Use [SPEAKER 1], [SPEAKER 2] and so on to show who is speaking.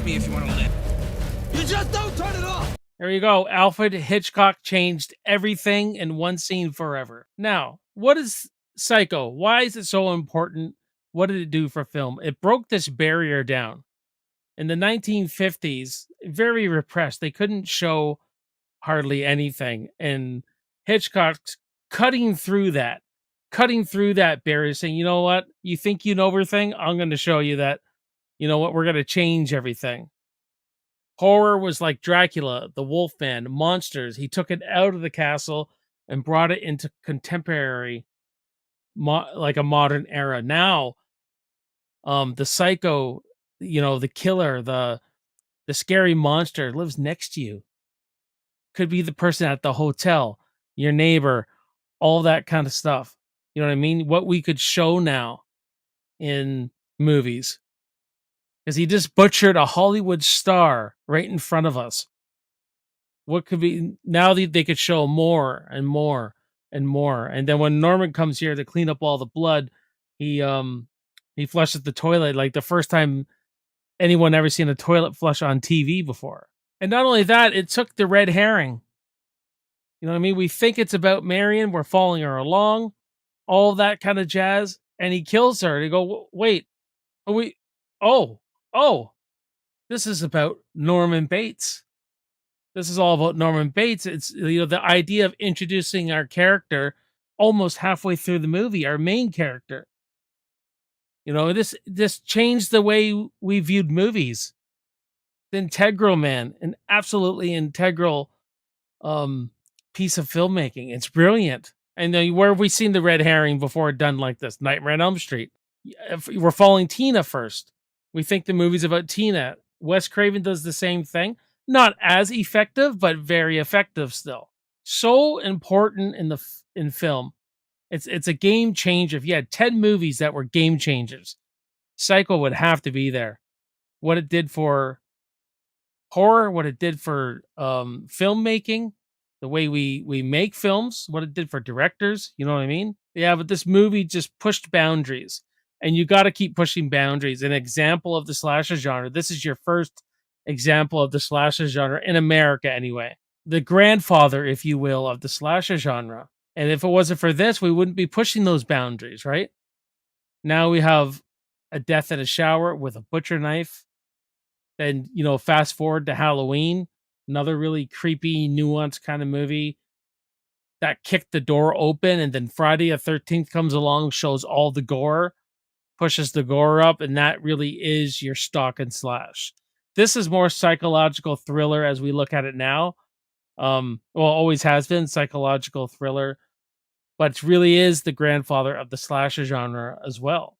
[SPEAKER 1] with me if you want to live. You just don't turn it off.
[SPEAKER 2] There you go. Alfred Hitchcock changed everything in one scene forever. Now, what is Psycho? Why is it so important? What did it do for film? It broke this barrier down. In the 1950s, very repressed. They couldn't show hardly anything. And Hitchcock's cutting through that barrier, saying, you know what? You think you know everything? I'm going to show you that, you know what? We're going to change everything. Horror was like Dracula, the Wolfman, monsters. He took it out of the castle and brought it into contemporary, like a modern era. Now, the psycho, the killer, the scary monster lives next to you. Could be the person at the hotel, your neighbor, all that kind of stuff. You know what I mean? What we could show now in movies. Because he just butchered a Hollywood star right in front of us. What could be now that they could show more and more and more. And then when Norman comes here to clean up all the blood, he flushes the toilet like the first time anyone ever seen a toilet flush on TV before. And not only that, it took the red herring. You know what I mean? We think it's about Marion, we're following her along, all that kind of jazz, and he kills her. And you go, wait, this is about Norman Bates. This is all about Norman Bates. It's the idea of introducing our character almost halfway through the movie, our main character. This changed the way we viewed movies. The integral, man, an absolutely integral piece of filmmaking. It's brilliant. And where have we seen the red herring before done like this? Nightmare on Elm Street. If we're following Tina first. We think the movie's about Tina. Wes Craven does the same thing. Not as effective, but very effective still. So important in film. It's a game changer. If you had 10 movies that were game changers, Psycho would have to be there. What it did for horror, what it did for filmmaking, the way we make films, what it did for directors, you know what I mean? Yeah, but this movie just pushed boundaries. And you got to keep pushing boundaries. An example of the slasher genre. This is your first example of the slasher genre in America anyway. The grandfather, if you will, of the slasher genre. And if it wasn't for this, we wouldn't be pushing those boundaries, right? Now we have a death in a shower with a butcher knife. Then, fast forward to Halloween, another really creepy, nuanced kind of movie that kicked the door open. And then Friday the 13th comes along, shows all the gore, pushes the gore up, and that really is your stalk and slash. This is more psychological thriller as we look at it now. Always has been psychological thriller, but it really is the grandfather of the slasher genre as well.